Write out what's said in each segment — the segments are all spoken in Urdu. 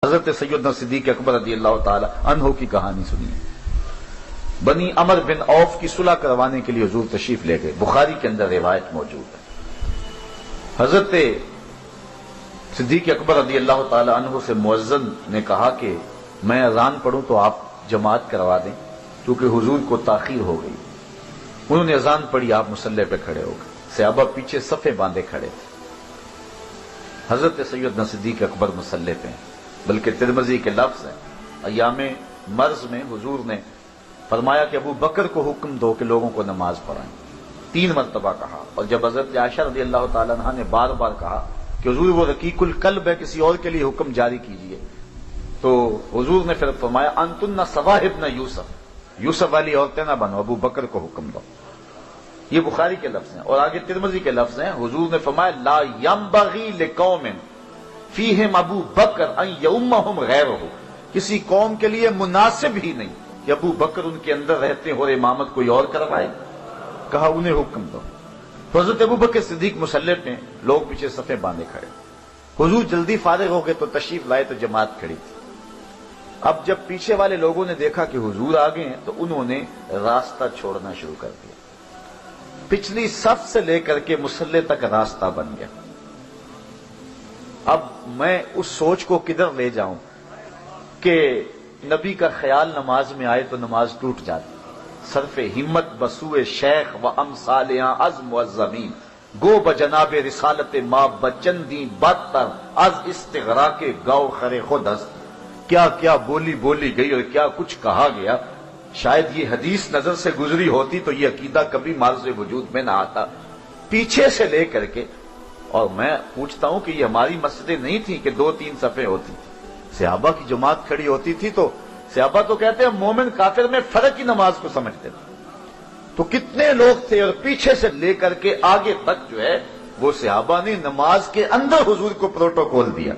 حضرت سیدنا صدیق اکبر رضی اللہ تعالی عنہ کی کہانی سنیے. بنی عمر بن عوف کی صلح کروانے کے لیے حضور تشریف لے گئے. بخاری کے اندر روایت موجود ہے. حضرت صدیق اکبر رضی اللہ تعالی عنہ سے مؤذن نے کہا کہ میں اذان پڑھوں تو آپ جماعت کروا دیں کیونکہ حضور کو تاخیر ہو گئی. انہوں نے اذان پڑھی, آپ مصلی پہ کھڑے ہو گئے. صحابہ پیچھے صفے باندھے کھڑے تھے. حضرت سیدنا صدیق اکبر مصلی پہ, بلکہ ترمذی کے لفظ ہیں ایام مرض میں حضور نے فرمایا کہ ابو بکر کو حکم دو کہ لوگوں کو نماز پڑھائیں. 3 مرتبہ کہا. اور جب حضرت عائشہ رضی اللہ تعالیٰ عنہا نے بار بار کہا کہ حضور وہ رقیق القلب ہے, کسی اور کے لیے حکم جاری کیجیے, تو حضور نے پھر فرمایا انتن صواحب نہ یوسف والی عورتیں نہ بنو, ابو بکر کو حکم دو. یہ بخاری کے لفظ ہیں. اور آگے ترمذی کے لفظ ہیں, حضور نے فرمایا لا ينبغي لقوم فیہم ابو بکر ان یؤمہم غیرہ, کسی قوم کے لیے مناسب ہی نہیں کہ ابو بکر ان کے اندر رہتے اور امامت کوئی اور کروائے. کہا انہیں حکم دو. حضرت ابو بکر صدیق مصلی پہ, لوگ پیچھے صفیں باندھے کھڑے. حضور جلدی فارغ ہو گئے تو تشریف لائے تو جماعت کھڑی تھی. اب جب پیچھے والے لوگوں نے دیکھا کہ حضور آ گئے ہیں تو انہوں نے راستہ چھوڑنا شروع کر دیا. پچھلی صف سے لے کر کے مصلی تک راستہ بن گیا. اب میں اس سوچ کو کدھر لے جاؤں کہ نبی کا خیال نماز میں آئے تو نماز ٹوٹ جاتی. صرف ہمت بسوئے شیخ و امثالیاں از معظمین, گو بجناب رسالت ما بچندی بدتر از استغراق گاؤ خر خود است. کیا کیا بولی گئی اور کیا کچھ کہا گیا. شاید یہ حدیث نظر سے گزری ہوتی تو یہ عقیدہ کبھی معرض وجود میں نہ آتا. پیچھے سے لے کر کے, اور میں پوچھتا ہوں کہ یہ ہماری مسجدیں نہیں تھیں کہ 2-3 صفیں ہوتی تھی. صحابہ کی جماعت کھڑی ہوتی تھی تو صحابہ تو کہتے ہیں مومن کافر میں فرق ہی نماز کو سمجھتے تھے. تو کتنے لوگ تھے, اور پیچھے سے لے کر کے آگے تک جو ہے وہ صحابہ نے نماز کے اندر حضور کو پروٹوکول دیا,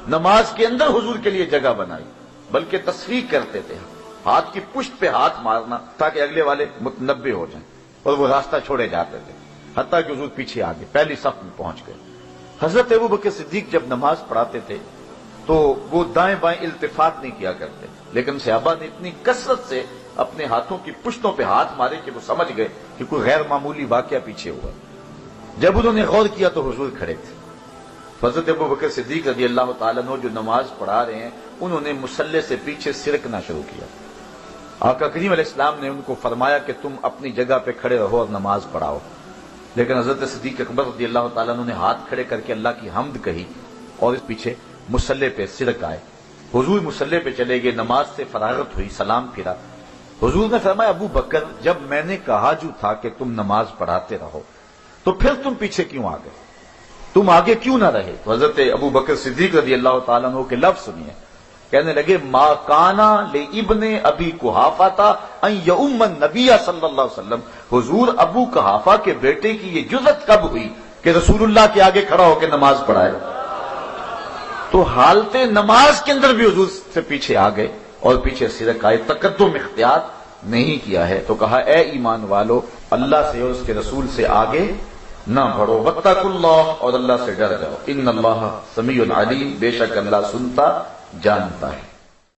نماز کے اندر حضور کے لیے جگہ بنائی. بلکہ تصفیق کرتے تھے, ہاتھ کی پشت پہ ہاتھ مارنا تاکہ اگلے والے متنبہ ہو جائیں, اور وہ راستہ چھوڑے جاتے تھے حتیٰ کہ حضور پیچھے آگے پہلی صف میں پہنچ گئے. حضرت ابو بکر صدیق جب نماز پڑھاتے تھے تو وہ دائیں بائیں التفات نہیں کیا کرتے, لیکن صحابہ نے اتنی کثرت سے اپنے ہاتھوں کی پشتوں پہ ہاتھ مارے کہ وہ سمجھ گئے کہ کوئی غیر معمولی واقعہ پیچھے ہوا. جب انہوں نے غور کیا تو حضور کھڑے تھے. حضرت ابو بکر صدیق رضی اللہ تعالیٰ عنہ جو نماز پڑھا رہے ہیں انہوں نے مصلی سے پیچھے سرکنا شروع کیا. آقا کریم علیہ السلام نے ان کو فرمایا کہ تم اپنی جگہ پہ کھڑے رہو اور نماز پڑھاؤ. لیکن حضرت صدیق اکبر رضی اللہ تعالیٰ عنہ نے ہاتھ کھڑے کر کے اللہ کی حمد کہی اور اس پیچھے مصلی پہ سرک آئے. حضور مصلی پہ چلے گئے, نماز سے فراغت ہوئی, سلام پھرا. حضور نے فرمایا ابو بکر جب میں نے کہا جو تھا کہ تم نماز پڑھاتے رہو تو پھر تم پیچھے کیوں آ گئے, تم آگے کیوں نہ رہے. تو حضرت ابو بکر صدیق رضی اللہ تعالیٰ عنہ کے لفظ سنیے, کہنے لگے ما کانا لابن ابی قحافہ ان یؤم النبی صلی اللہ علیہ وسلم. حضور ابو قحافہ کے بیٹے کی یہ جرأت کب ہوئی کہ رسول اللہ کے آگے کھڑا ہو کے نماز پڑھائے. تو حالت نماز کے اندر بھی حضور سے پیچھے آ گئے اور پیچھے سرک آئے, تقدم اختیار نہیں کیا ہے. تو کہا اے ایمان والو, اللہ سے اور اس کے رسول سے آگے نہ بڑھو, واتقوا اللہ, اور اللہ سے ڈر جاؤ. ان اللہ سمیع علیم, بے شک اللہ سنتا جانتا ہے.